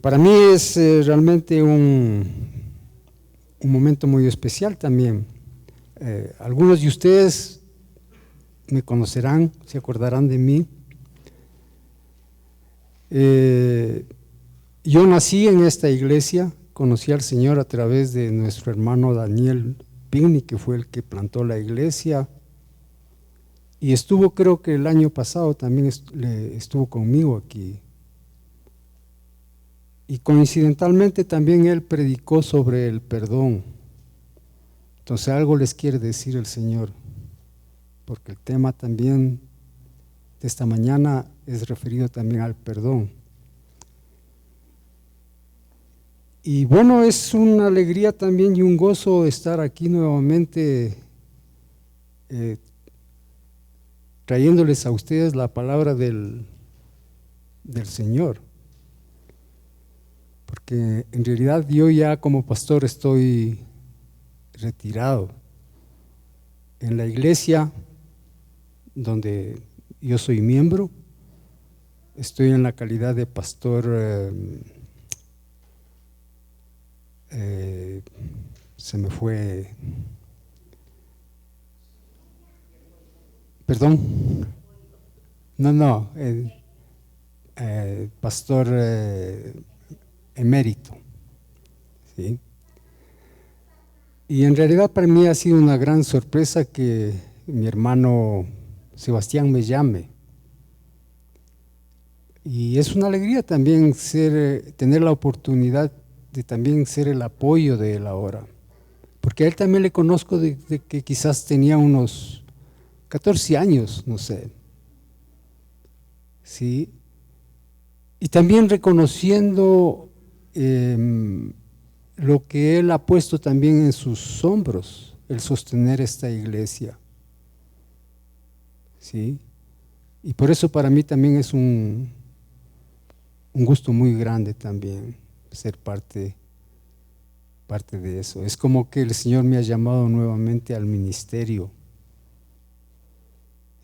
Para mí es realmente un momento muy especial también. Algunos de ustedes me conocerán, se acordarán de mí. Yo nací en esta iglesia, conocí al Señor a través de nuestro hermano Daniel Pigny, que fue el que plantó la iglesia, y estuvo, creo que el año pasado también estuvo conmigo aquí. Y coincidentalmente también él predicó sobre el perdón. Entonces algo les quiere decir el Señor, porque el tema también de esta mañana es referido también al perdón. Y bueno, es una alegría también y un gozo estar aquí nuevamente trayéndoles a ustedes la palabra del Señor. Porque en realidad yo ya como pastor estoy retirado. En la iglesia donde yo soy miembro, estoy en la calidad de pastor, se me fue, perdón, no, pastor emérito, ¿sí? Y en realidad para mí ha sido una gran sorpresa que mi hermano Sebastián me llame. Y es una alegría también tener la oportunidad de también ser el apoyo de él ahora. Porque a él también le conozco de que quizás tenía unos 14 años, no sé. ¿Sí? Y también reconociendo lo que él ha puesto también en sus hombros, el sostener esta iglesia. ¿Sí? Y por eso para mí también es un gusto muy grande también ser parte de eso. Es como que el Señor me ha llamado nuevamente al ministerio.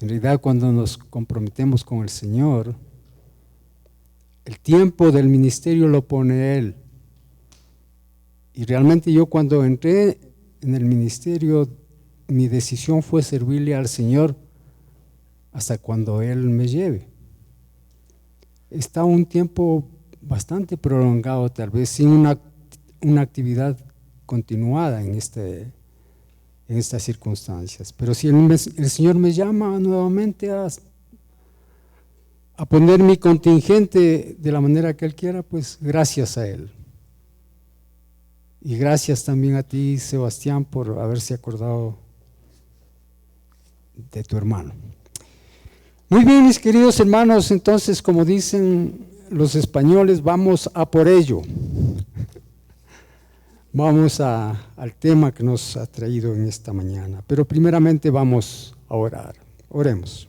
En realidad, cuando nos comprometemos con el Señor, el tiempo del ministerio lo pone Él. Y realmente yo cuando entré en el ministerio, mi decisión fue servirle al Señor hasta cuando Él me lleve. Está un tiempo bastante prolongado, tal vez sin una actividad continuada en estas circunstancias. Pero si el Señor me llama nuevamente a poner mi contingente de la manera que Él quiera, pues gracias a Él. Y gracias también a ti, Sebastián, por haberse acordado de tu hermano. Muy bien, mis queridos hermanos, entonces, como dicen los españoles, vamos a por ello. Vamos al tema que nos ha traído en esta mañana. Pero primeramente vamos a orar. Oremos.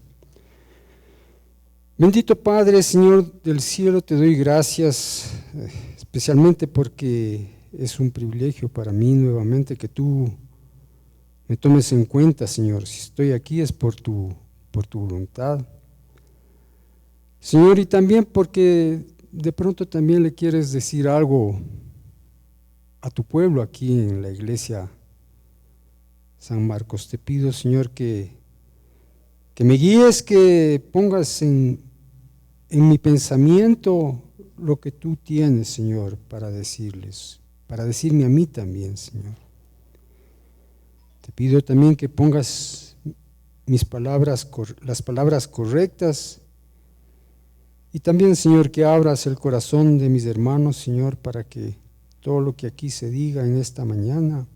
Bendito Padre, Señor del cielo, te doy gracias, especialmente porque es un privilegio para mí nuevamente que tú me tomes en cuenta, Señor. Si estoy aquí es por tu voluntad. Señor, y también porque de pronto también le quieres decir algo a tu pueblo aquí en la iglesia San Marcos. Te pido, Señor, que me guíes, que pongas en mi pensamiento lo que tú tienes, Señor, para decirles, para decirme a mí también, Señor. Te pido también que pongas las palabras correctas y también, Señor, que abras el corazón de mis hermanos, Señor, para que todo lo que aquí se diga en esta mañana,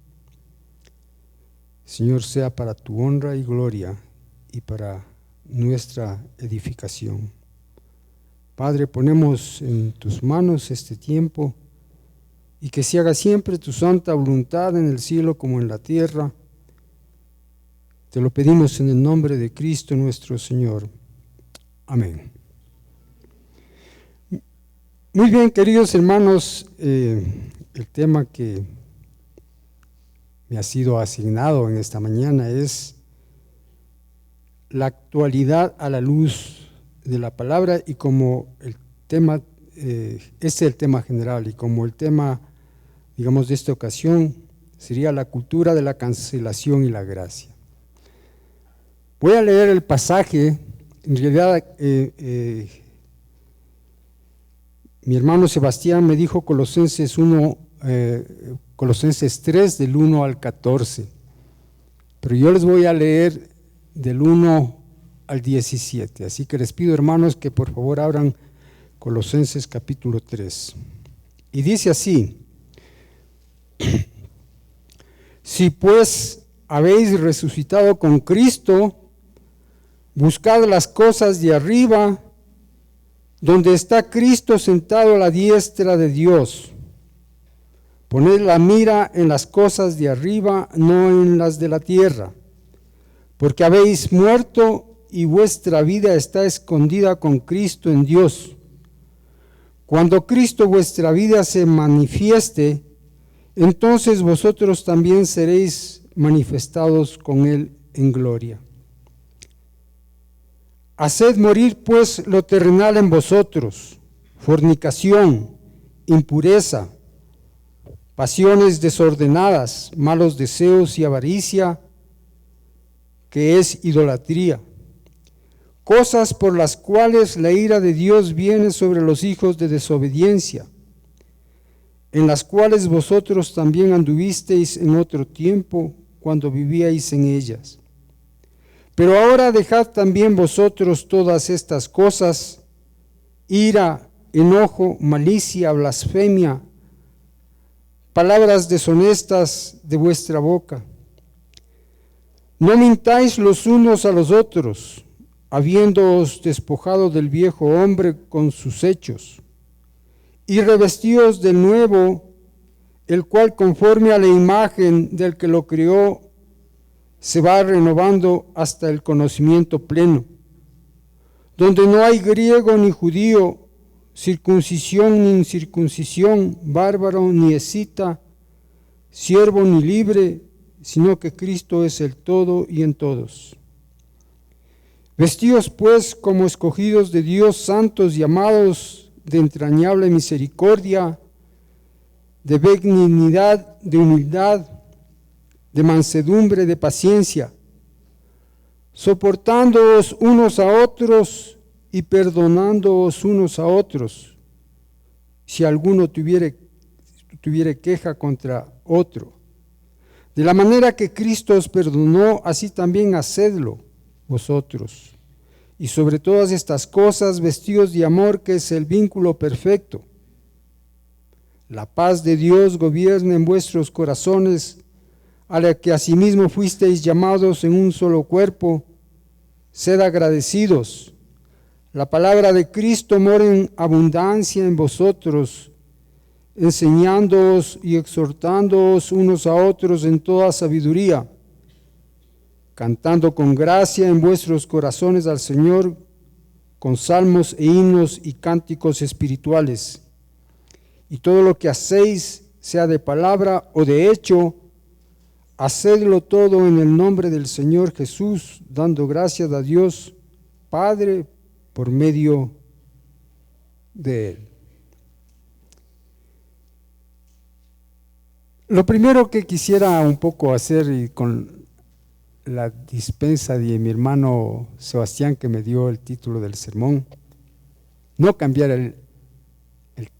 Señor, sea para tu honra y gloria y para nuestra edificación. Padre, ponemos en tus manos este tiempo y que se haga siempre tu santa voluntad en el cielo como en la tierra. Te lo pedimos en el nombre de Cristo nuestro Señor. Amén. Muy bien, queridos hermanos, el tema que me ha sido asignado en esta mañana es la actualidad a la luz de la palabra, y como el tema este es el tema general, y como el tema, digamos, de esta ocasión sería la cultura de la cancelación y la gracia. Voy a leer el pasaje. En realidad, mi hermano Sebastián me dijo Colosenses 3, del 1 al 14, pero yo les voy a leer del 1 al 17, así que les pido, hermanos, que por favor abran Colosenses capítulo 3, y dice así: si pues habéis resucitado con Cristo, buscad las cosas de arriba, donde está Cristo sentado a la diestra de Dios. Poned la mira en las cosas de arriba, no en las de la tierra, porque habéis muerto y vuestra vida está escondida con Cristo en Dios. Cuando Cristo vuestra vida se manifieste, entonces vosotros también seréis manifestados con Él en gloria. Haced morir pues lo terrenal en vosotros: fornicación, impureza, pasiones desordenadas, malos deseos y avaricia, que es idolatría, cosas por las cuales la ira de Dios viene sobre los hijos de desobediencia, en las cuales vosotros también anduvisteis en otro tiempo cuando vivíais en ellas. Pero ahora dejad también vosotros todas estas cosas: ira, enojo, malicia, blasfemia, palabras deshonestas de vuestra boca. No mintáis los unos a los otros, habiéndoos despojado del viejo hombre con sus hechos, y revestíos del nuevo, el cual conforme a la imagen del que lo crió, se va renovando hasta el conocimiento pleno, donde no hay griego ni judío, circuncisión ni incircuncisión, bárbaro ni escita, siervo ni libre, sino que Cristo es el todo y en todos. Vestíos pues como escogidos de Dios, santos y amados, de entrañable misericordia, de benignidad, de humildad, de mansedumbre, de paciencia, soportándoos unos a otros y perdonándoos unos a otros, si alguno tuviere queja contra otro. De la manera que Cristo os perdonó, así también hacedlo vosotros. Y sobre todas estas cosas, vestidos de amor, que es el vínculo perfecto. La paz de Dios gobierne en vuestros corazones, a la que asimismo fuisteis llamados en un solo cuerpo. Sed agradecidos. La palabra de Cristo mora en abundancia en vosotros, enseñándoos y exhortándoos unos a otros en toda sabiduría, cantando con gracia en vuestros corazones al Señor, con salmos e himnos y cánticos espirituales. Y todo lo que hacéis, sea de palabra o de hecho, hacedlo todo en el nombre del Señor Jesús, dando gracias a Dios Padre por medio de Él. Lo primero que quisiera un poco hacer, y con la dispensa de mi hermano Sebastián, que me dio el título del sermón, no cambiar el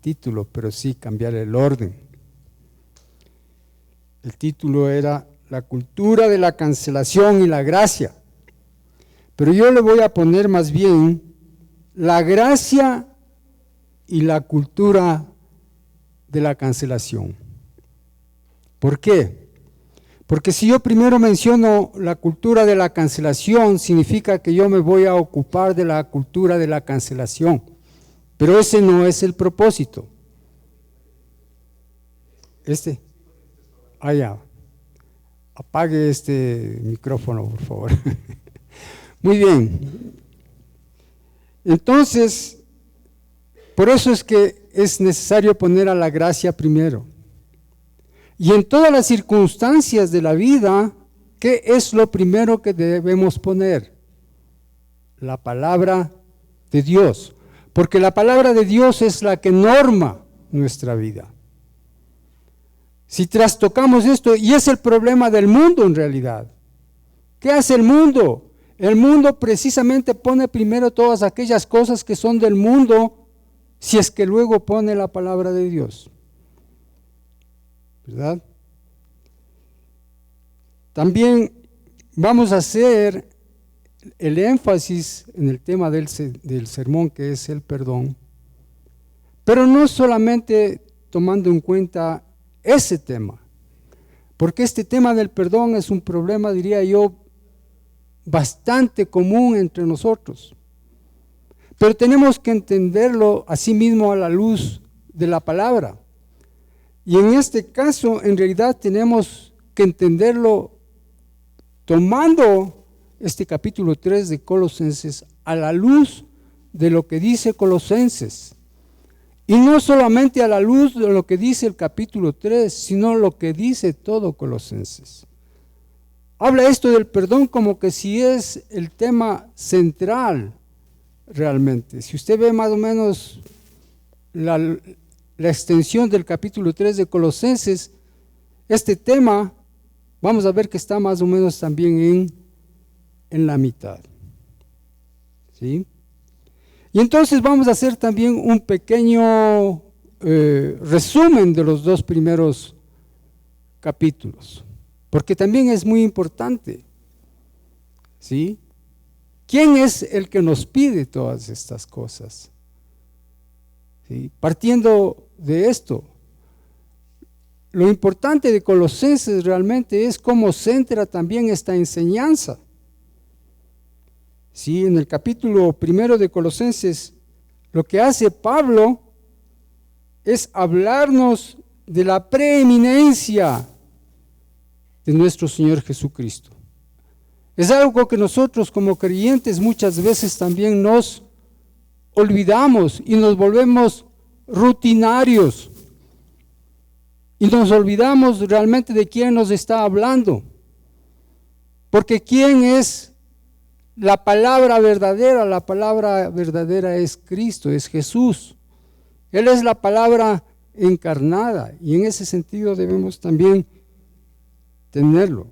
título, pero sí cambiar el orden. El título era La cultura de la cancelación y la gracia, pero yo le voy a poner más bien la gracia y la cultura de la cancelación. ¿Por qué? Porque si yo primero menciono la cultura de la cancelación, significa que yo me voy a ocupar de la cultura de la cancelación, pero ese no es el propósito. Ya. Apague este micrófono, por favor. Muy bien. Entonces, por eso es que es necesario poner a la gracia primero. Y en todas las circunstancias de la vida, ¿qué es lo primero que debemos poner? La palabra de Dios. porque la palabra de Dios es la que norma nuestra vida. Si trastocamos esto, y es el problema del mundo en realidad. ¿Qué hace el mundo? El mundo precisamente pone primero todas aquellas cosas que son del mundo, si es que luego pone la palabra de Dios. ¿Verdad? También vamos a hacer el énfasis en el tema del sermón, que es el perdón, pero no solamente tomando en cuenta ese tema, porque este tema del perdón es un problema, diría yo, bastante común entre nosotros, pero tenemos que entenderlo asimismo a la luz de la palabra, y en este caso en realidad tenemos que entenderlo tomando este capítulo 3 de Colosenses a la luz de lo que dice Colosenses, y no solamente a la luz de lo que dice el capítulo 3, sino lo que dice todo Colosenses. Habla esto del perdón como que si es el tema central realmente. Si usted ve más o menos la extensión del capítulo 3 de Colosenses, este tema vamos a ver que está más o menos también en la mitad. ¿Sí? Y entonces vamos a hacer también un pequeño resumen de los dos primeros capítulos, porque también es muy importante. ¿Sí? ¿Quién es el que nos pide todas estas cosas? ¿Sí? Partiendo de esto, lo importante de Colosenses realmente es cómo centra también esta enseñanza. Sí, en el capítulo 1 de Colosenses, lo que hace Pablo es hablarnos de la preeminencia de nuestro Señor Jesucristo. Es algo que nosotros como creyentes muchas veces también nos olvidamos y nos volvemos rutinarios. Y nos olvidamos realmente de quién nos está hablando. Porque ¿quién es la palabra verdadera? La palabra verdadera es Cristo, es Jesús. Él es la palabra encarnada y en ese sentido debemos también tenerlo.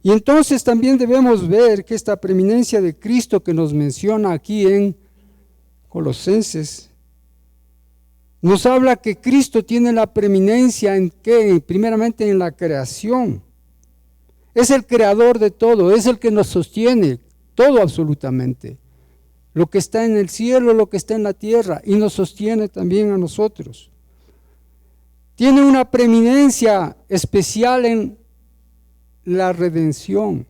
Y entonces también debemos ver que esta preeminencia de Cristo que nos menciona aquí en Colosenses, nos habla que Cristo tiene la preeminencia en ¿qué? Primeramente en la creación. Es el creador de todo, es el que nos sostiene, todo absolutamente. Lo que está en el cielo, lo que está en la tierra, y nos sostiene también a nosotros. Tiene una preeminencia especial en la redención.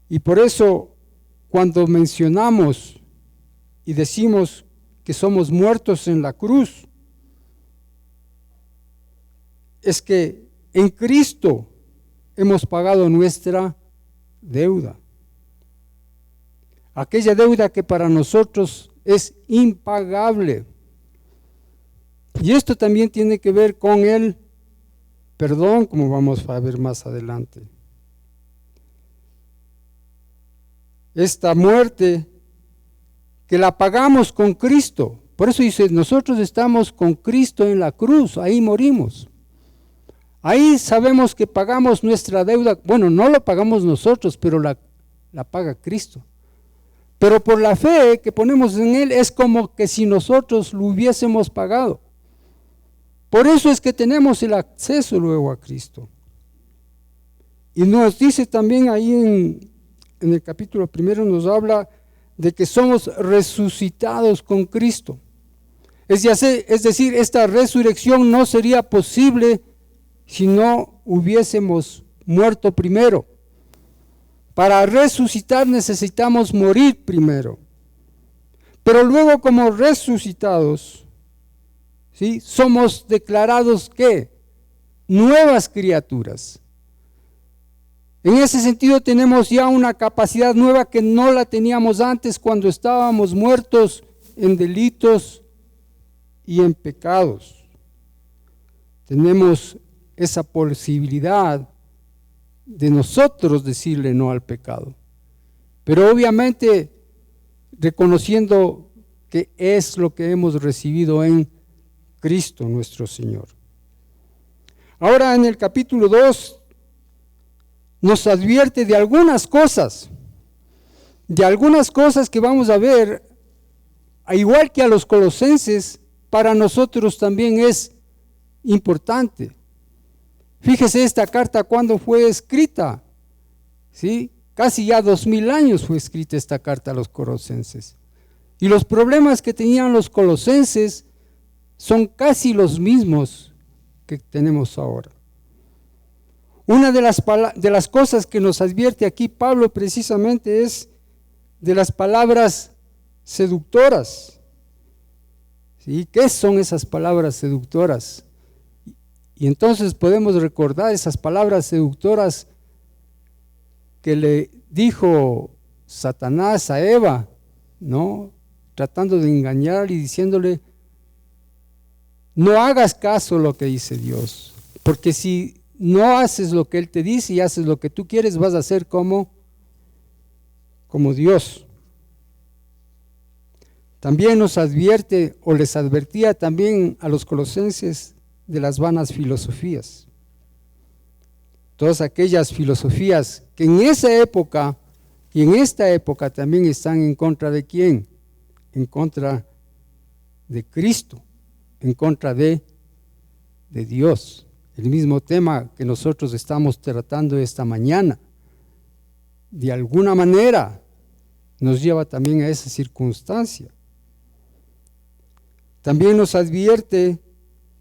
Y por eso, cuando mencionamos y decimos que somos muertos en la cruz, es que en Cristo hemos pagado nuestra deuda. Aquella deuda que para nosotros es impagable. Y esto también tiene que ver con el perdón, como vamos a ver más adelante. Esta muerte que la pagamos con Cristo. Por eso dice, nosotros estamos con Cristo en la cruz, ahí morimos. Ahí sabemos que pagamos nuestra deuda. Bueno, no lo pagamos nosotros, pero la paga Cristo. Pero por la fe que ponemos en Él es como que si nosotros lo hubiésemos pagado. Por eso es que tenemos el acceso luego a Cristo. Y nos dice también ahí en el capítulo 1, nos habla de que somos resucitados con Cristo. Es decir, esta resurrección no sería posible si no hubiésemos muerto primero. Para resucitar necesitamos morir primero. Pero luego como resucitados, ¿sí? Somos declarados ¿qué? Nuevas criaturas. En ese sentido tenemos ya una capacidad nueva que no la teníamos antes cuando estábamos muertos en delitos y en pecados. Tenemos esa posibilidad de nosotros decirle no al pecado. Pero obviamente reconociendo que es lo que hemos recibido en Cristo nuestro Señor. Ahora en el capítulo 2 nos advierte de algunas cosas que vamos a ver, igual que a los colosenses, para nosotros también es importante. Fíjese esta carta cuando fue escrita, ¿sí? Casi ya 2000 años fue escrita esta carta a los colosenses. Y los problemas que tenían los colosenses son casi los mismos que tenemos ahora. Una de las cosas que nos advierte aquí Pablo precisamente es de las palabras seductoras. ¿Sí? ¿Qué son esas palabras seductoras? Y entonces podemos recordar esas palabras seductoras que le dijo Satanás a Eva, ¿no? Tratando de engañar y diciéndole: no hagas caso a lo que dice Dios, porque si no haces lo que Él te dice y haces lo que tú quieres, vas a ser como Dios. También nos advierte, o les advertía también a los colosenses, de las vanas filosofías. Todas aquellas filosofías que en esa época y en esta época también están en contra de ¿quién? En contra de Cristo, en contra de Dios. El mismo tema que nosotros estamos tratando esta mañana, de alguna manera nos lleva también a esa circunstancia. También nos advierte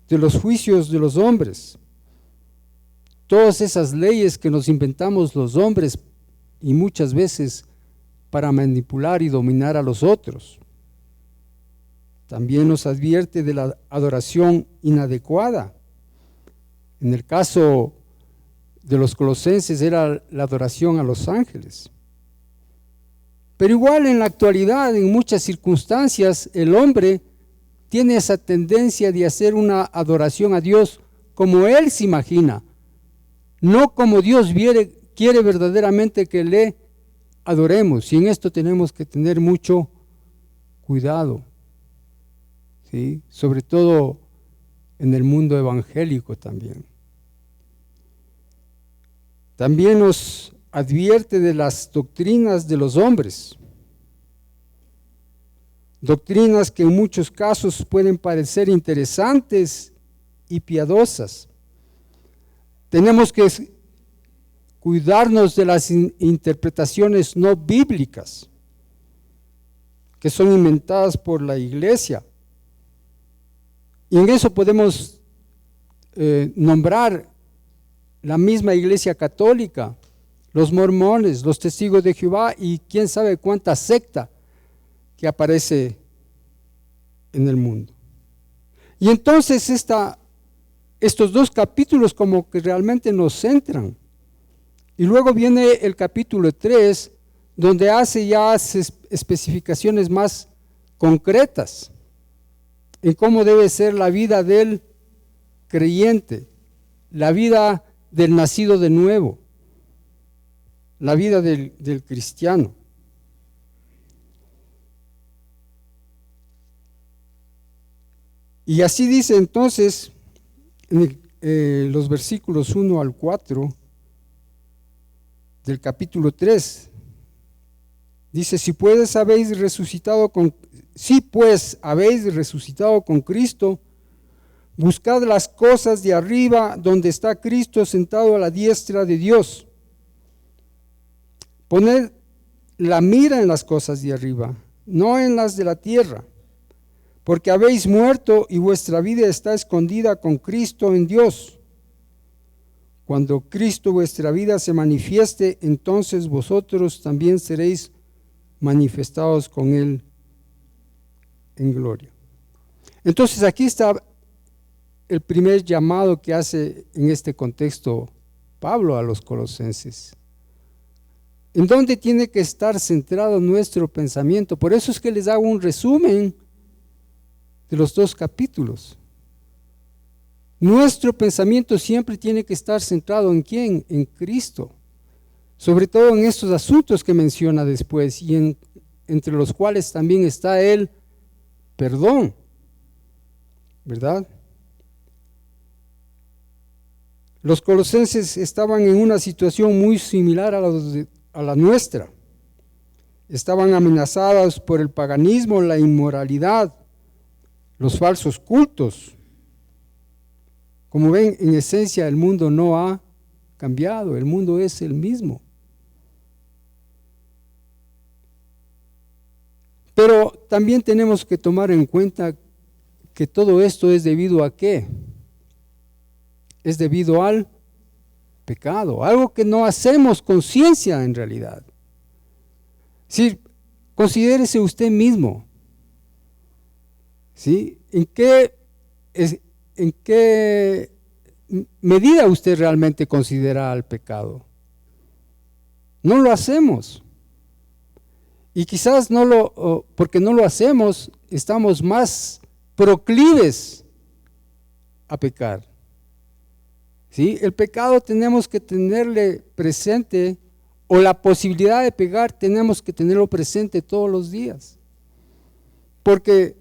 de los juicios de los hombres. Todas esas leyes que nos inventamos los hombres y muchas veces para manipular y dominar a los otros. También nos advierte de la adoración inadecuada. En el caso de los colosenses era la adoración a los ángeles. Pero igual en la actualidad, en muchas circunstancias, el hombre tiene esa tendencia de hacer una adoración a Dios como él se imagina, no como Dios quiere verdaderamente que le adoremos. Y en esto tenemos que tener mucho cuidado, ¿sí? Sobre todo en el mundo evangélico también. También nos advierte de las doctrinas de los hombres. Doctrinas que en muchos casos pueden parecer interesantes y piadosas. Tenemos que cuidarnos de las interpretaciones no bíblicas que son inventadas por la iglesia. Y en eso podemos nombrar la misma iglesia católica, los mormones, los testigos de Jehová y quién sabe cuánta secta que aparece en el mundo. Y entonces estos dos capítulos como que realmente nos centran. Y luego viene el capítulo 3, donde hace ya especificaciones más concretas en cómo debe ser la vida del creyente, la vida del nacido de nuevo, la vida del cristiano. Y así dice entonces en los versículos 1 al 4 del capítulo 3, dice: si pues habéis resucitado con Cristo, buscad las cosas de arriba, donde está Cristo sentado a la diestra de Dios. Poned la mira en las cosas de arriba, no en las de la tierra, porque habéis muerto y vuestra vida está escondida con Cristo en Dios. Cuando Cristo vuestra vida se manifieste, entonces vosotros también seréis manifestados con Él en gloria. Entonces aquí está el primer llamado que hace en este contexto Pablo a los colosenses. ¿En dónde tiene que estar centrado nuestro pensamiento? Por eso es que les hago un resumen de los dos capítulos. Nuestro pensamiento siempre tiene que estar centrado ¿en quién? En Cristo. Sobre todo en estos asuntos que menciona después y en entre los cuales también está el perdón, ¿verdad? Los colosenses estaban en una situación muy similar a la nuestra. Estaban amenazados por el paganismo, la inmoralidad, los falsos cultos. Como ven, en esencia el mundo no ha cambiado, el mundo es el mismo. Pero también tenemos que tomar en cuenta que todo esto es debido a ¿qué? Es debido al pecado, algo que no hacemos conciencia en realidad. Sí, considérese usted mismo, ¿sí? ¿En qué medida usted realmente considera el pecado? No lo hacemos. Y quizás porque no lo hacemos, estamos más proclives a pecar. ¿Sí? El pecado tenemos que tenerle presente, o la posibilidad de pecar tenemos que tenerlo presente todos los días. Porque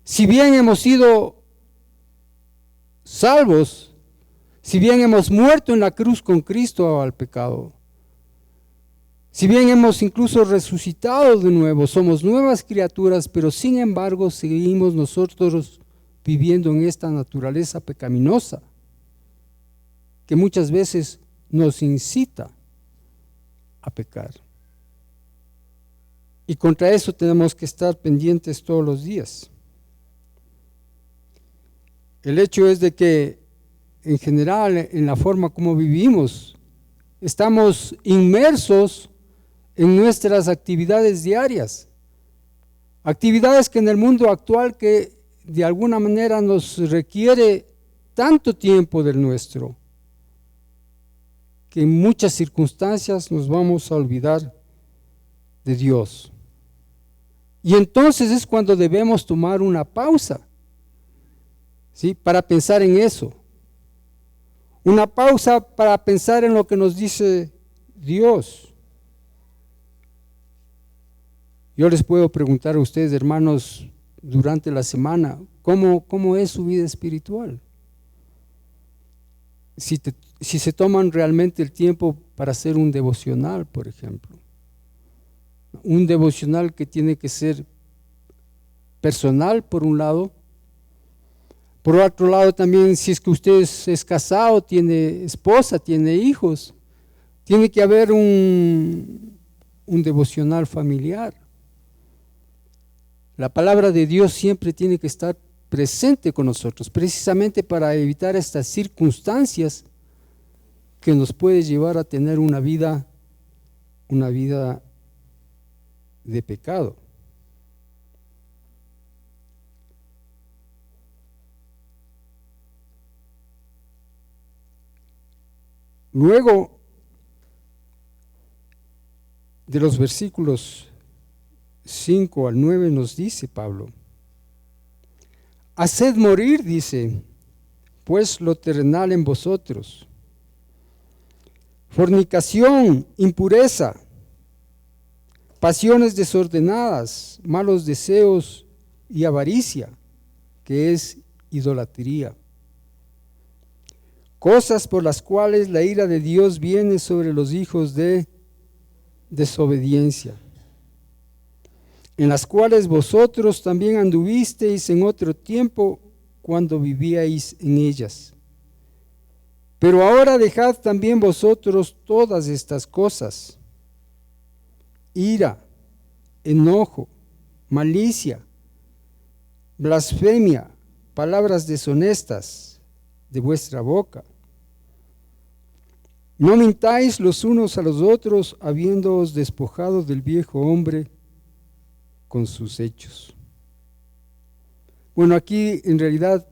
si bien hemos sido salvos, si bien hemos muerto en la cruz con Cristo al pecado, si bien hemos incluso resucitado de nuevo, somos nuevas criaturas, pero sin embargo seguimos nosotros viviendo en esta naturaleza pecaminosa que muchas veces nos incita a pecar. Y contra eso tenemos que estar pendientes todos los días. El hecho es de que en general, en la forma como vivimos, estamos inmersos en nuestras actividades diarias, actividades que en el mundo actual que de alguna manera nos requiere tanto tiempo del nuestro, que en muchas circunstancias nos vamos a olvidar de Dios. Y entonces es cuando debemos tomar una pausa, ¿sí? Para pensar en eso. Una pausa para pensar en lo que nos dice Dios. Yo les puedo preguntar a ustedes, hermanos, durante la semana, ¿cómo es su vida espiritual? Si se toman realmente el tiempo para hacer un devocional, por ejemplo. Un devocional que tiene que ser personal, por un lado. Por otro lado, también, si es que usted es casado, tiene esposa, tiene hijos, tiene que haber un devocional familiar. La palabra de Dios siempre tiene que estar presente con nosotros, precisamente para evitar estas circunstancias que nos puede llevar a tener una vida de pecado. Luego de los versículos 5 al 9 nos dice Pablo: haced morir, dice, pues lo terrenal en vosotros: fornicación, impureza, pasiones desordenadas, malos deseos y avaricia, que es idolatría. Cosas por las cuales la ira de Dios viene sobre los hijos de desobediencia, en las cuales vosotros también anduvisteis en otro tiempo cuando vivíais en ellas. Pero ahora dejad también vosotros todas estas cosas: ira, enojo, malicia, blasfemia, palabras deshonestas de vuestra boca. No mintáis los unos a los otros, habiéndoos despojado del viejo hombre con sus hechos. Bueno, aquí en realidad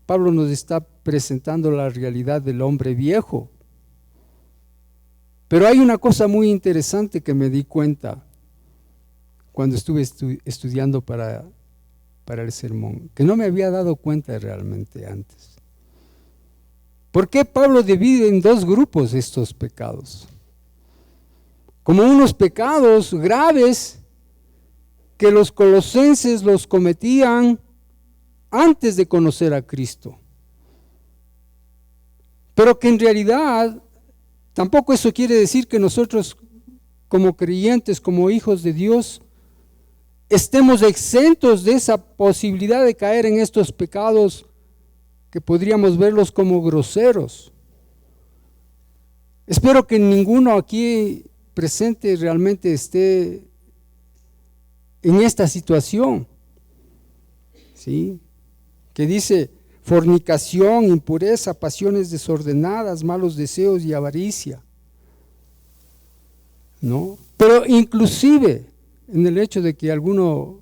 Pablo nos está presentando la realidad del hombre viejo. Pero hay una cosa muy interesante que me di cuenta cuando estuve estudiando para el sermón, que no me había dado cuenta realmente antes. ¿Por qué Pablo divide en dos grupos estos pecados? Como unos pecados graves que los colosenses los cometían antes de conocer a Cristo. Pero que en realidad tampoco eso quiere decir que nosotros como creyentes, como hijos de Dios, estemos exentos de esa posibilidad de caer en estos pecados que podríamos verlos como groseros. Espero que ninguno aquí presente realmente esté en esta situación, ¿sí? Que dice fornicación, impureza, pasiones desordenadas, malos deseos y avaricia, ¿no? Pero inclusive en el hecho de que alguno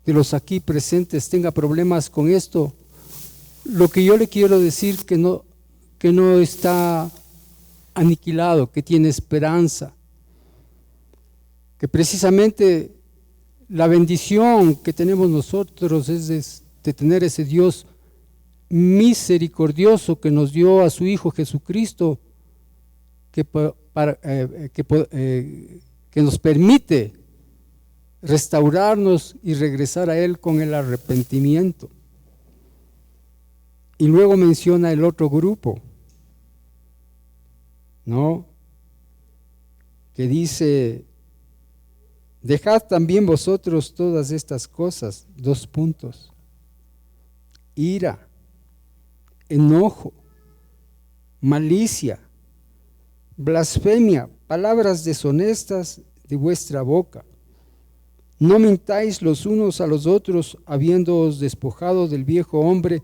de los aquí presentes tenga problemas con esto, lo que yo le quiero decir que no está aniquilado, que tiene esperanza, que precisamente la bendición que tenemos nosotros es de tener ese Dios misericordioso que nos dio a su Hijo Jesucristo, que nos permite restaurarnos y regresar a Él con el arrepentimiento. Y luego menciona el otro grupo, ¿no? Que dice, dejad también vosotros todas estas cosas, 2 puntos, ira, enojo, malicia, blasfemia, palabras deshonestas de vuestra boca. No mintáis los unos a los otros, habiéndoos despojado del viejo hombre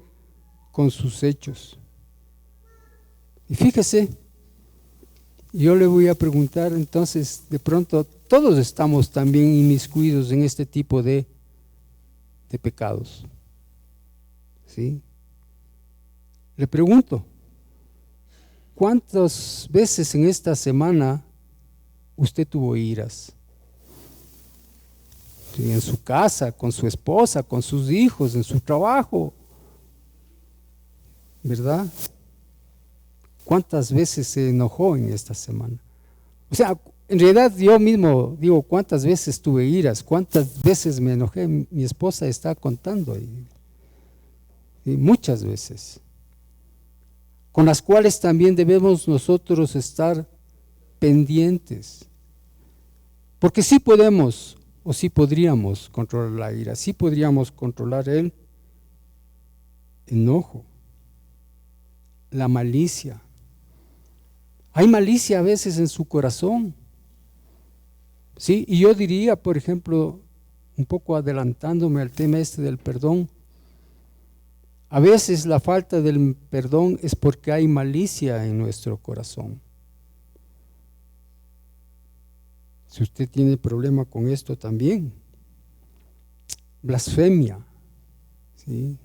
con sus hechos. Y fíjese, yo le voy a preguntar entonces, de pronto, todos estamos también inmiscuidos en este tipo de pecados, ¿sí? Le pregunto, ¿cuántas veces en esta semana usted tuvo iras? ¿Sí? En su casa, con su esposa, con sus hijos, en su trabajo, ¿verdad? ¿Cuántas veces se enojó en esta semana? O sea, en realidad yo mismo digo, ¿cuántas veces tuve iras? ¿Cuántas veces me enojé? Mi esposa está contando y muchas veces, con las cuales también debemos nosotros estar pendientes. Porque sí podemos, o sí podríamos controlar la ira, sí podríamos controlar el enojo, la malicia. Hay malicia a veces en su corazón, ¿sí? Y yo diría, por ejemplo, un poco adelantándome al tema este del perdón, a veces la falta del perdón es porque hay malicia en nuestro corazón. Si usted tiene problema con esto también, blasfemia, ¿sí?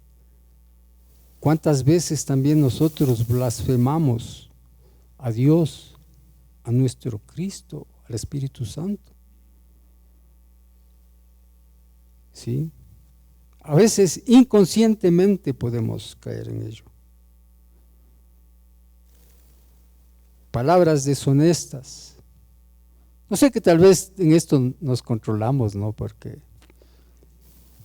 ¿Cuántas veces también nosotros blasfemamos a Dios, a nuestro Cristo, al Espíritu Santo? ¿Sí? A veces inconscientemente podemos caer en ello. Palabras deshonestas. No sé, que tal vez en esto nos controlamos, ¿no? Porque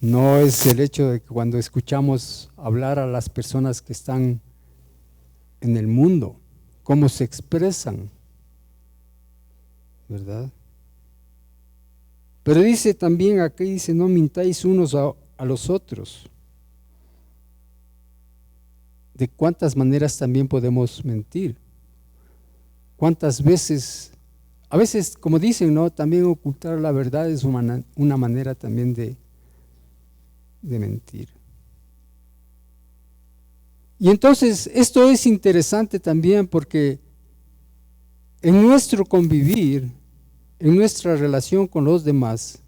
no es el hecho de que cuando escuchamos hablar a las personas que están en el mundo, cómo se expresan, ¿verdad? Pero dice también, aquí dice, no mintáis unos a los otros. ¿De cuántas maneras también podemos mentir? ¿Cuántas veces, a veces, como dicen, ¿no? También ocultar la verdad es una manera también de mentir. Y entonces esto es interesante también porque en nuestro convivir, en nuestra relación con los demás,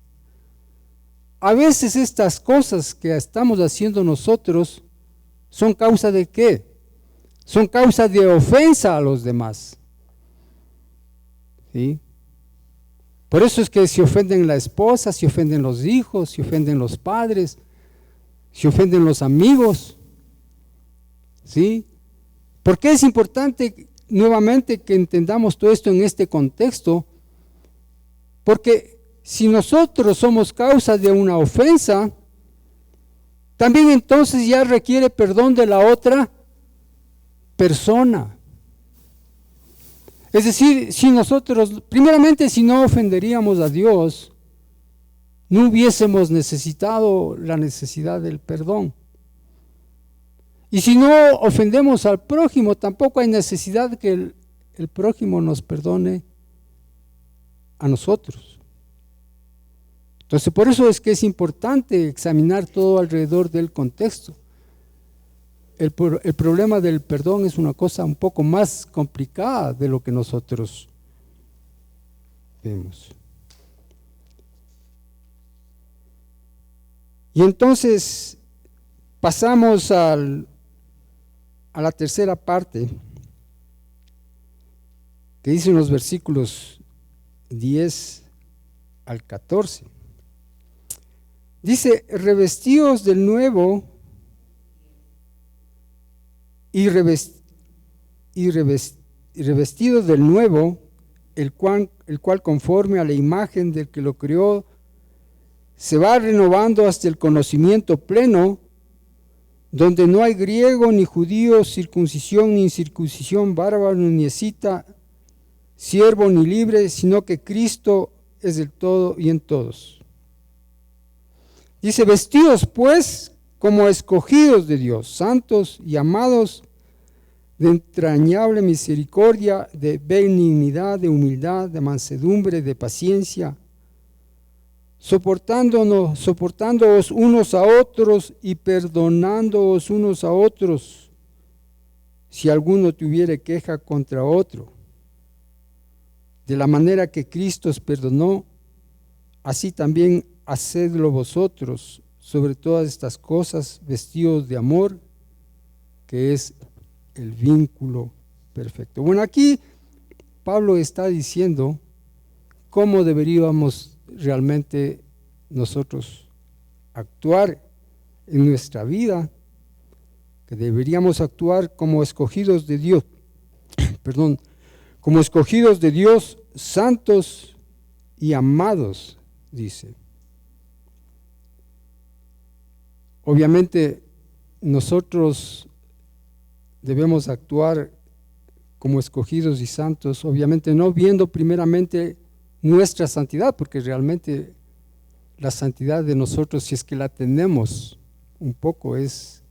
a veces estas cosas que estamos haciendo nosotros son causa de ¿qué? Son causa de ofensa a los demás. ¿Sí? Por eso es que se ofenden la esposa, se ofenden los hijos, se ofenden los padres, se ofenden los amigos. ¿Sí? ¿Por qué es importante nuevamente que entendamos todo esto en este contexto? Porque si nosotros somos causa de una ofensa, también entonces ya requiere perdón de la otra persona. Es decir, si nosotros, primeramente, si no ofenderíamos a Dios, no hubiésemos necesitado la necesidad del perdón. Y si no ofendemos al prójimo, tampoco hay necesidad que el prójimo nos perdone a nosotros. Entonces, por eso es que es importante examinar todo alrededor del contexto. El problema del perdón es una cosa un poco más complicada de lo que nosotros vemos. Y entonces pasamos a la tercera parte, que dice en los versículos 10 al 14. Dice, revestíos del nuevo y revestidos del nuevo, el cual conforme a la imagen del que lo creó, se va renovando hasta el conocimiento pleno, donde no hay griego ni judío, circuncisión ni incircuncisión, bárbaro ni escita, siervo ni libre, sino que Cristo es del todo y en todos. Dice, vestidos pues como escogidos de Dios, santos y amados, de entrañable misericordia, de benignidad, de humildad, de mansedumbre, de paciencia, soportándoos unos a otros y perdonándoos unos a otros, si alguno tuviere queja contra otro. De la manera que Cristo os perdonó, así también hacedlo vosotros. Sobre todas estas cosas, vestidos de amor, que es el vínculo perfecto. Bueno, aquí Pablo está diciendo cómo deberíamos realmente nosotros actuar en nuestra vida, que deberíamos actuar como escogidos de Dios, como escogidos de Dios, santos y amados, dice. Obviamente nosotros debemos actuar como escogidos y santos, obviamente no viendo primeramente nuestra santidad, porque realmente la santidad de nosotros, si es que la tenemos un poco, es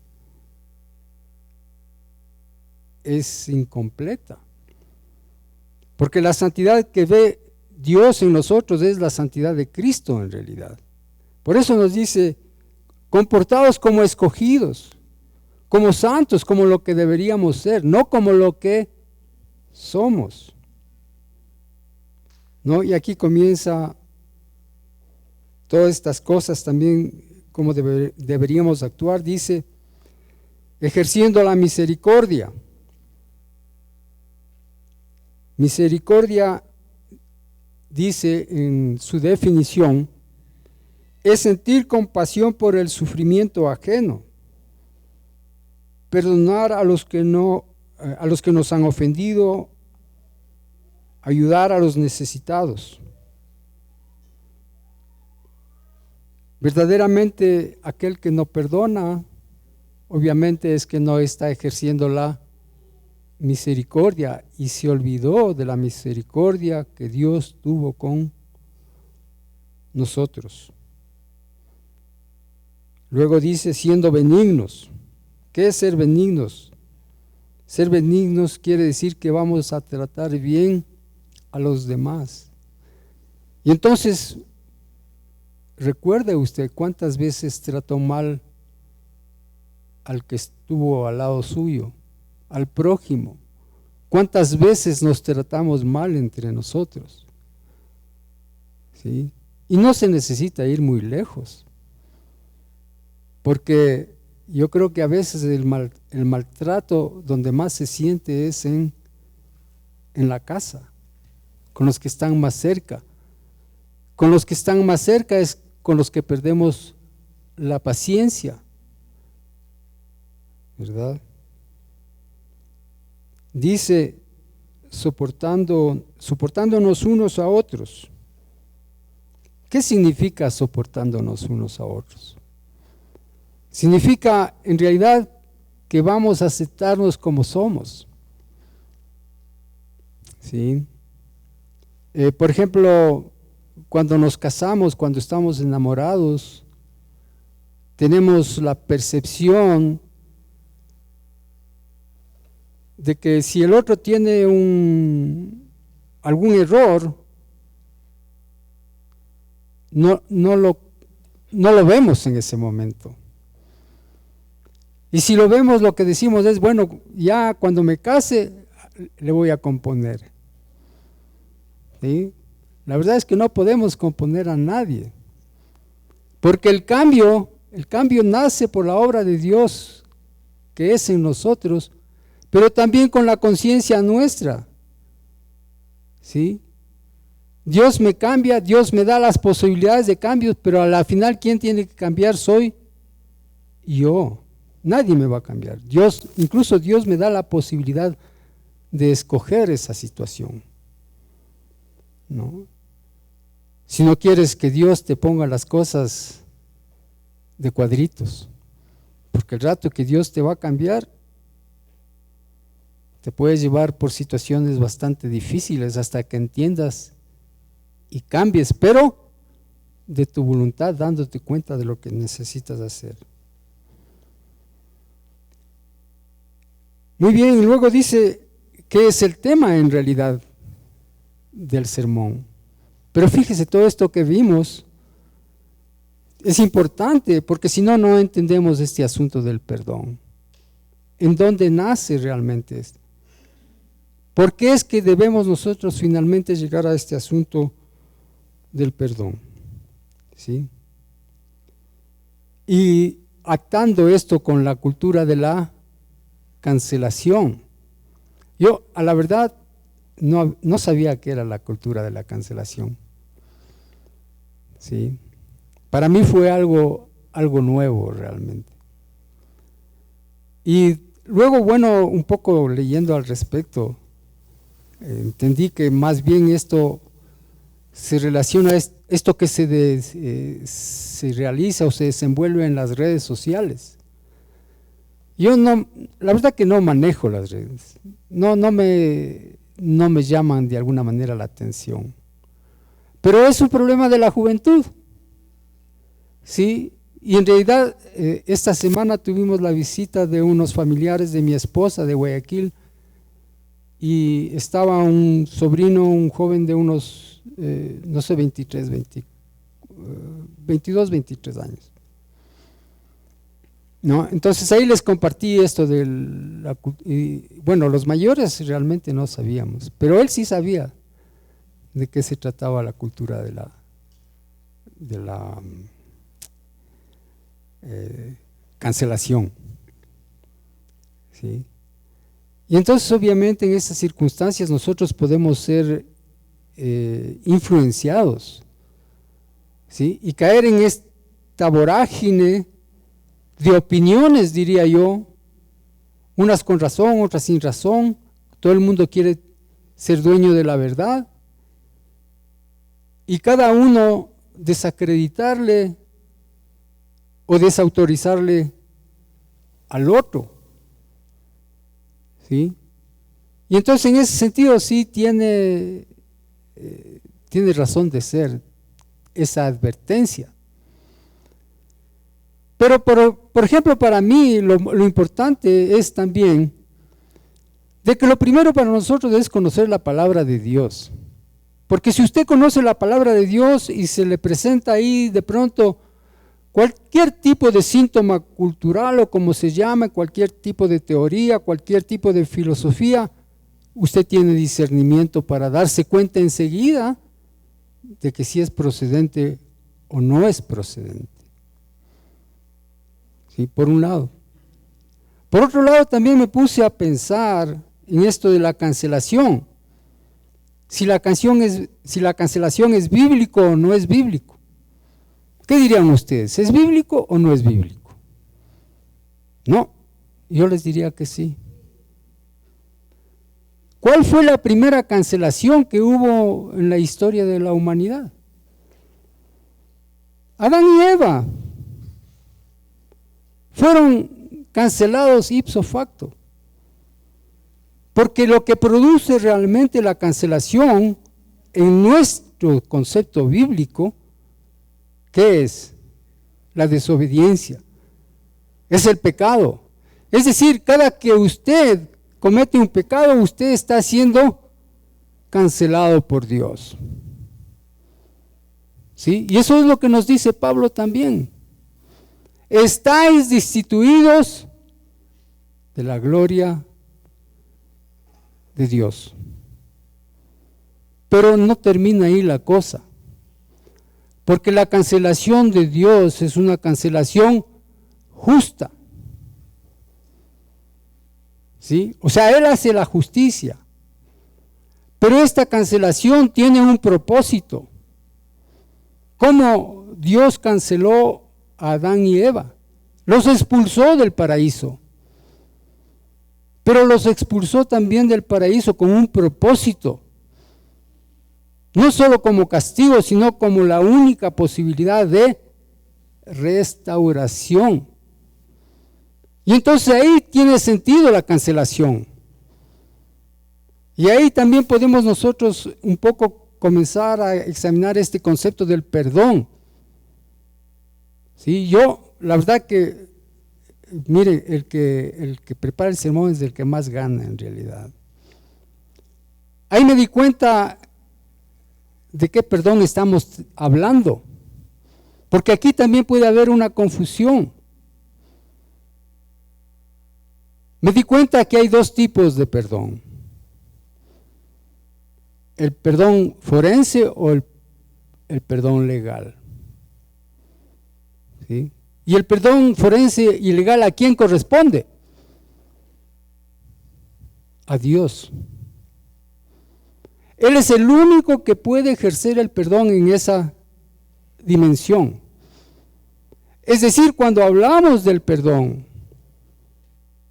incompleta. Porque la santidad que ve Dios en nosotros es la santidad de Cristo en realidad. Por eso nos dice, comportados como escogidos, como santos, como lo que deberíamos ser, no como lo que somos. ¿No? Y aquí comienza todas estas cosas también, como deberíamos actuar. Dice, ejerciendo la misericordia. Misericordia, dice en su definición, es sentir compasión por el sufrimiento ajeno, perdonar a los que nos han ofendido, ayudar a los necesitados. Verdaderamente aquel que no perdona, obviamente es que no está ejerciendo la misericordia y se olvidó de la misericordia que Dios tuvo con nosotros. Luego dice, siendo benignos. ¿Qué es ser benignos? Ser benignos quiere decir que vamos a tratar bien a los demás. Y entonces, recuerde usted cuántas veces trató mal al que estuvo al lado suyo, al prójimo. ¿Cuántas veces nos tratamos mal entre nosotros? ¿Sí? Y no se necesita ir muy lejos, porque yo creo que a veces el maltrato donde más se siente es en la casa, con los que están más cerca. Con los que están más cerca es con los que perdemos la paciencia, ¿verdad? Dice, soportándonos unos a otros. ¿Qué significa soportándonos unos a otros? Significa en realidad que vamos a aceptarnos como somos. ¿Sí? Por ejemplo, cuando nos casamos, cuando estamos enamorados, tenemos la percepción de que si el otro tiene algún error, no lo vemos en ese momento. Y si lo vemos, lo que decimos es, bueno, ya cuando me case, le voy a componer. ¿Sí? La verdad es que no podemos componer a nadie, porque el cambio nace por la obra de Dios que es en nosotros, pero también con la conciencia nuestra. ¿Sí? Dios me cambia, Dios me da las posibilidades de cambios, pero a la final, ¿quién tiene que cambiar? Soy yo. Nadie me va a cambiar. Incluso Dios me da la posibilidad de escoger esa situación. ¿No? Si no quieres que Dios te ponga las cosas de cuadritos, porque el rato que Dios te va a cambiar, te puedes llevar por situaciones bastante difíciles hasta que entiendas y cambies, pero de tu voluntad, dándote cuenta de lo que necesitas hacer. Muy bien, y luego dice que es el tema en realidad del sermón. Pero fíjese, todo esto que vimos es importante, porque si no, no entendemos este asunto del perdón. ¿En dónde nace realmente esto? ¿Por qué es que debemos nosotros finalmente llegar a este asunto del perdón? ¿Sí? Y actando esto con la cultura de la cancelación. Yo, a la verdad, no sabía qué era la cultura de la cancelación. ¿Sí? Para mí fue algo nuevo realmente. Y luego, bueno, un poco leyendo al respecto, entendí que más bien esto se relaciona a esto que se realiza o se desenvuelve en las redes sociales. Yo la verdad que no manejo las redes, no me llaman de alguna manera la atención, pero es un problema de la juventud, ¿sí? Y en realidad esta semana tuvimos la visita de unos familiares de mi esposa de Guayaquil, y estaba un sobrino, un joven de unos, no sé, 22, 23 años. ¿No? Entonces ahí les compartí esto bueno, los mayores realmente no sabíamos, pero él sí sabía de qué se trataba la cultura de la cancelación. ¿Sí? Y entonces obviamente en esas circunstancias nosotros podemos ser influenciados, ¿sí? Y caer en esta vorágine de opiniones, diría yo, unas con razón, otras sin razón. Todo el mundo quiere ser dueño de la verdad y cada uno desacreditarle o desautorizarle al otro. ¿Sí? Y entonces en ese sentido sí tiene razón de ser esa advertencia. Pero por ejemplo, para mí lo importante es también de que lo primero para nosotros es conocer la palabra de Dios. Porque si usted conoce la palabra de Dios y se le presenta ahí de pronto cualquier tipo de síntoma cultural o como se llama, cualquier tipo de teoría, cualquier tipo de filosofía, usted tiene discernimiento para darse cuenta enseguida de que si es procedente o no es procedente. ¿Sí? Por un lado. Por otro lado, también me puse a pensar en esto de la cancelación. Si la cancelación es bíblico o no es bíblico. ¿Qué dirían ustedes? ¿Es bíblico o no es bíblico? No, yo les diría que sí. ¿Cuál fue la primera cancelación que hubo en la historia de la humanidad? Adán y Eva fueron cancelados ipso facto. Porque lo que produce realmente la cancelación en nuestro concepto bíblico, ¿qué es? La desobediencia. Es el pecado. Es decir, cada que usted comete un pecado, usted está siendo cancelado por Dios. ¿Sí? Y eso es lo que nos dice Pablo también. Estáis destituidos de la gloria de Dios. Pero no termina ahí la cosa, porque la cancelación de Dios es una cancelación justa. ¿Sí? O sea, Él hace la justicia, pero esta cancelación tiene un propósito. ¿Cómo Dios canceló a Adán y Eva? Los expulsó del paraíso, pero los expulsó también del paraíso con un propósito. No solo como castigo, sino como la única posibilidad de restauración. Y entonces ahí tiene sentido la cancelación. Y ahí también podemos nosotros un poco comenzar a examinar este concepto del perdón. Sí, yo, la verdad que, mire, el que prepara el sermón es el que más gana en realidad. Ahí me di cuenta de qué perdón estamos hablando, porque aquí también puede haber una confusión. Me di cuenta que hay dos tipos de perdón: el perdón forense o el perdón legal. ¿Sí? Y el perdón forense y legal, ¿a quién corresponde? A Dios. Él es el único que puede ejercer el perdón en esa dimensión. Es decir, cuando hablamos del perdón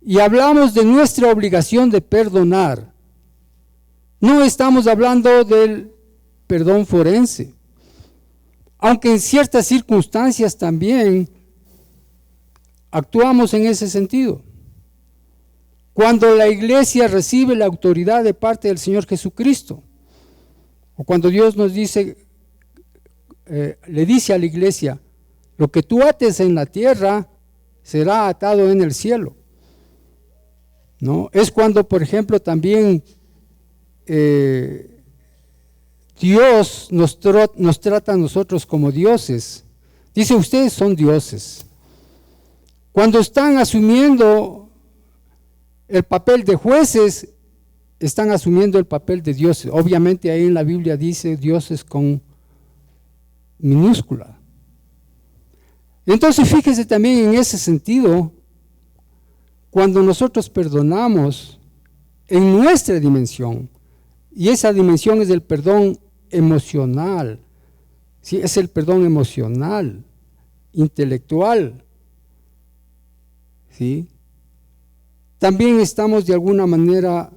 y hablamos de nuestra obligación de perdonar, no estamos hablando del perdón forense, aunque en ciertas circunstancias también actuamos en ese sentido. Cuando la iglesia recibe la autoridad de parte del Señor Jesucristo, o cuando Dios nos dice, le dice a la iglesia, lo que tú ates en la tierra será atado en el cielo. ¿No? Es cuando, por ejemplo, también Dios nos trata a nosotros como dioses. Dice, ustedes son dioses. Cuando están asumiendo el papel de jueces, están asumiendo el papel de dioses. Obviamente ahí en la Biblia dice dioses con minúscula. Entonces fíjese también en ese sentido, cuando nosotros perdonamos en nuestra dimensión, y esa dimensión es el perdón emocional, ¿sí? Es el perdón emocional, intelectual, ¿sí? También estamos de alguna manera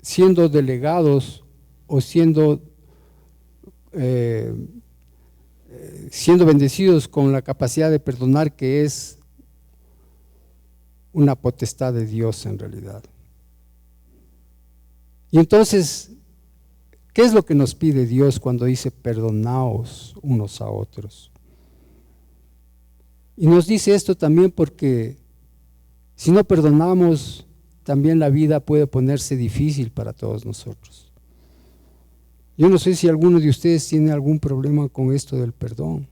siendo delegados o siendo bendecidos con la capacidad de perdonar, que es una potestad de Dios en realidad. Y entonces, ¿qué es lo que nos pide Dios cuando dice perdonaos unos a otros? Y nos dice esto también porque si no perdonamos, también la vida puede ponerse difícil para todos nosotros. Yo no sé si alguno de ustedes tiene algún problema con esto del perdón,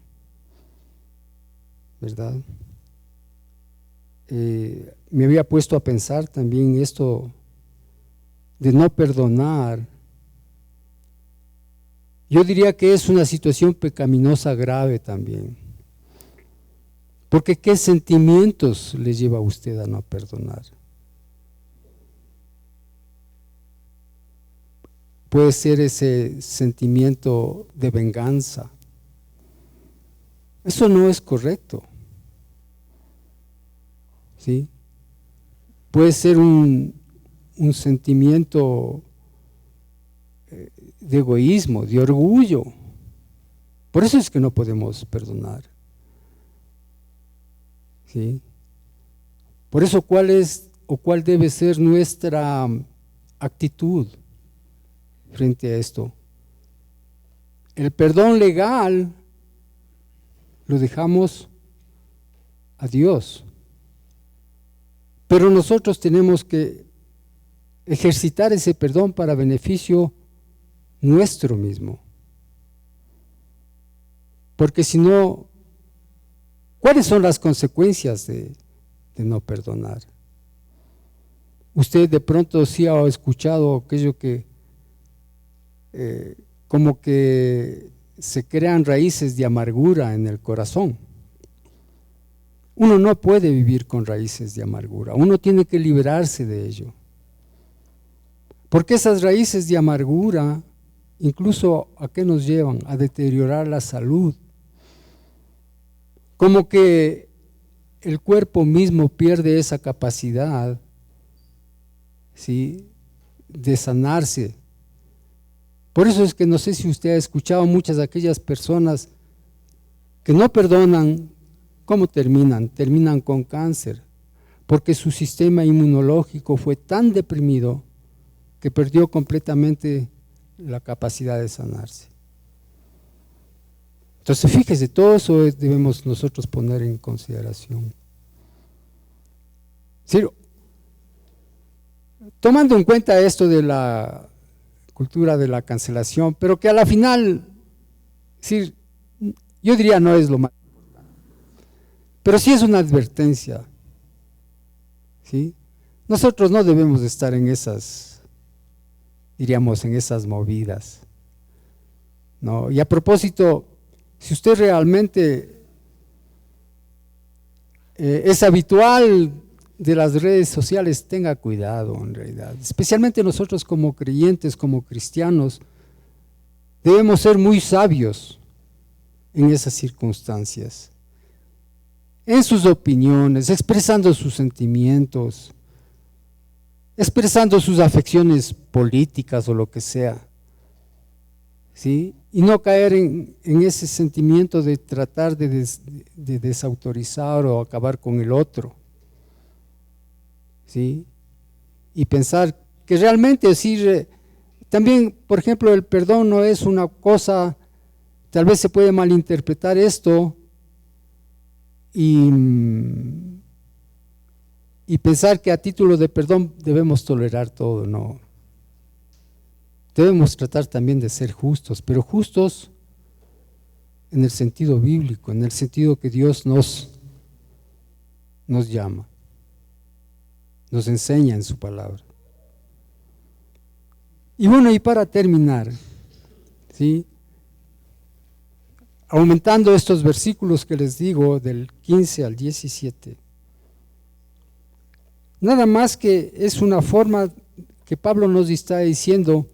¿verdad? Me había puesto a pensar también esto de no perdonar. Yo diría que es una situación pecaminosa grave también, porque ¿qué sentimientos le lleva a usted a no perdonar? Puede ser ese sentimiento de venganza. Eso no es correcto. ¿Sí? Puede ser un sentimiento de egoísmo, de orgullo. Por eso es que no podemos perdonar. ¿Sí? Por eso, ¿cuál es o cuál debe ser nuestra actitud frente a esto? El perdón legal lo dejamos a Dios, pero nosotros tenemos que ejercitar ese perdón para beneficio nuestro mismo. Porque si no, ¿cuáles son las consecuencias de no perdonar? Usted de pronto sí ha escuchado aquello que como que se crean raíces de amargura en el corazón. Uno no puede vivir con raíces de amargura, uno tiene que liberarse de ello. Porque esas raíces de amargura, incluso ¿a qué nos llevan? A deteriorar la salud. Como que el cuerpo mismo pierde esa capacidad, ¿sí?, de sanarse. Por eso es que no sé si usted ha escuchado muchas de aquellas personas que no perdonan, ¿cómo terminan? Terminan con cáncer, porque su sistema inmunológico fue tan deprimido que perdió completamente la capacidad de sanarse. Entonces, fíjese, todo eso debemos nosotros poner en consideración. ¿Sí? Tomando en cuenta esto de la cultura de la cancelación, pero que a la final, sí, yo diría no es lo más importante, pero sí es una advertencia, ¿sí? Nosotros no debemos estar en esas, diríamos, en esas movidas, ¿no? Y a propósito, si usted realmente es habitual de las redes sociales, tenga cuidado en realidad. Especialmente nosotros como creyentes, como cristianos, debemos ser muy sabios en esas circunstancias, en sus opiniones, expresando sus sentimientos, expresando sus afecciones políticas o lo que sea, ¿sí? Y no caer en ese sentimiento de tratar de desautorizar o acabar con el otro, ¿sí? Y pensar que realmente sí, también, por ejemplo, el perdón no es una cosa, tal vez se puede malinterpretar esto y pensar que a título de perdón debemos tolerar todo, no. Debemos tratar también de ser justos, pero justos en el sentido bíblico, en el sentido que Dios nos llama, nos enseña en su palabra. Y bueno, y para terminar, ¿sí?, aumentando estos versículos que les digo, del 15 al 17, nada más que es una forma que Pablo nos está diciendo: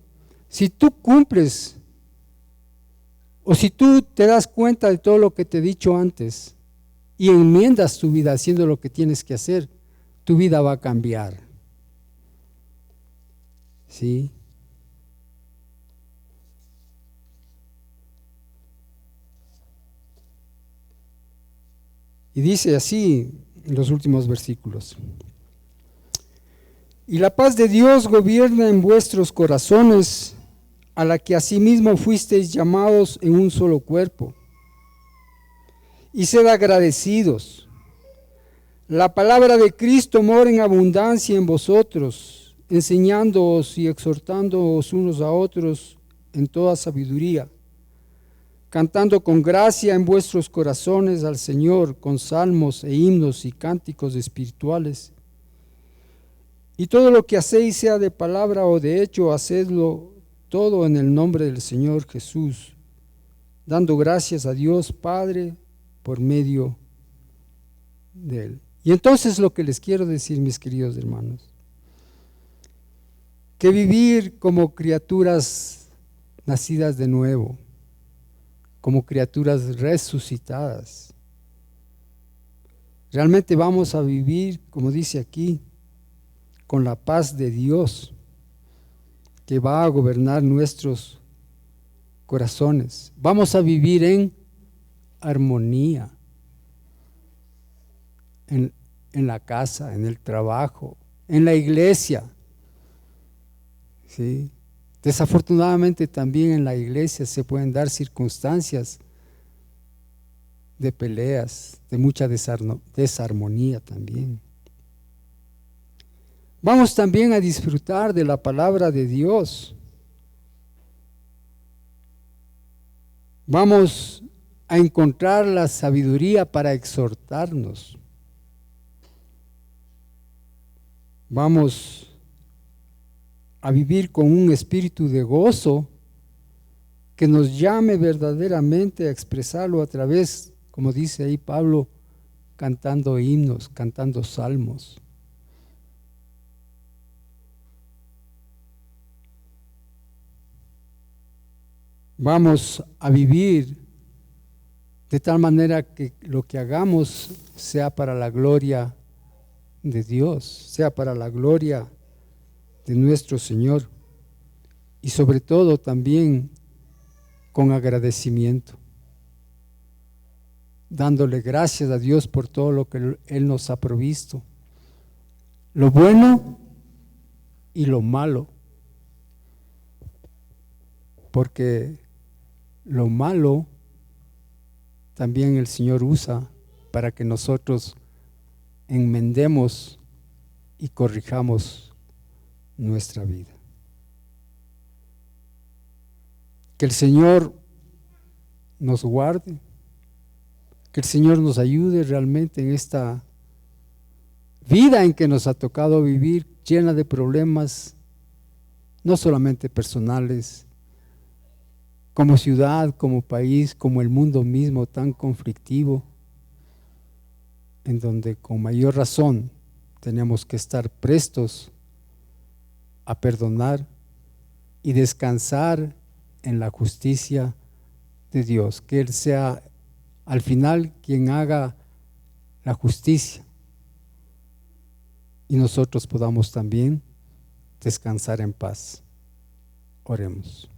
si tú cumples o si tú te das cuenta de todo lo que te he dicho antes y enmiendas tu vida haciendo lo que tienes que hacer, tu vida va a cambiar. ¿Sí? Y dice así en los últimos versículos: y la paz de Dios gobierna en vuestros corazones, a la que asimismo fuisteis llamados en un solo cuerpo. Y sed agradecidos. La palabra de Cristo mora en abundancia en vosotros, enseñándoos y exhortándoos unos a otros en toda sabiduría, cantando con gracia en vuestros corazones al Señor con salmos e himnos y cánticos espirituales. Y todo lo que hacéis, sea de palabra o de hecho, hacedlo todo en el nombre del Señor Jesús, dando gracias a Dios Padre por medio de Él. Y entonces lo que les quiero decir, mis queridos hermanos, que vivir como criaturas nacidas de nuevo, como criaturas resucitadas, realmente vamos a vivir, como dice aquí, con la paz de Dios, que va a gobernar nuestros corazones. Vamos a vivir en armonía, en la casa, en el trabajo, en la iglesia. ¿Sí? Desafortunadamente también en la iglesia se pueden dar circunstancias de peleas, de mucha desarmonía también. Vamos también a disfrutar de la palabra de Dios. Vamos a encontrar la sabiduría para exhortarnos. Vamos a vivir con un espíritu de gozo que nos llame verdaderamente a expresarlo a través, como dice ahí Pablo, cantando himnos, cantando salmos. Vamos a vivir de tal manera que lo que hagamos sea para la gloria de Dios, sea para la gloria de nuestro Señor, y sobre todo también con agradecimiento, dándole gracias a Dios por todo lo que Él nos ha provisto, lo bueno y lo malo, porque lo malo también el Señor usa para que nosotros enmendemos y corrijamos nuestra vida. Que el Señor nos guarde, que el Señor nos ayude realmente en esta vida en que nos ha tocado vivir, llena de problemas, no solamente personales, como ciudad, como país, como el mundo mismo tan conflictivo, en donde con mayor razón tenemos que estar prestos a perdonar y descansar en la justicia de Dios, que Él sea al final quien haga la justicia y nosotros podamos también descansar en paz. Oremos.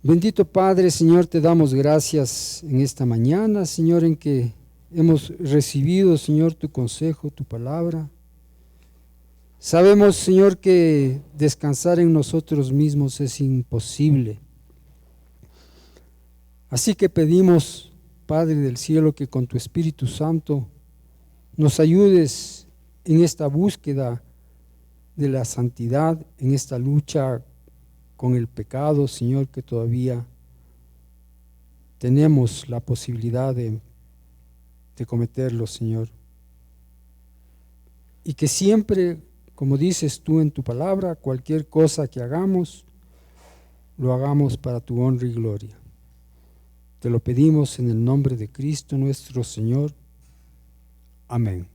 Bendito Padre, Señor, te damos gracias en esta mañana, Señor, en que hemos recibido, Señor, tu consejo, tu palabra. Sabemos, Señor, que descansar en nosotros mismos es imposible. Así que pedimos, Padre del cielo, que con tu Espíritu Santo nos ayudes en esta búsqueda de la santidad, en esta lucha con el pecado, Señor, que todavía tenemos la posibilidad de cometerlo, Señor. Y que siempre, como dices tú en tu palabra, cualquier cosa que hagamos, lo hagamos para tu honra y gloria. Te lo pedimos en el nombre de Cristo nuestro Señor. Amén.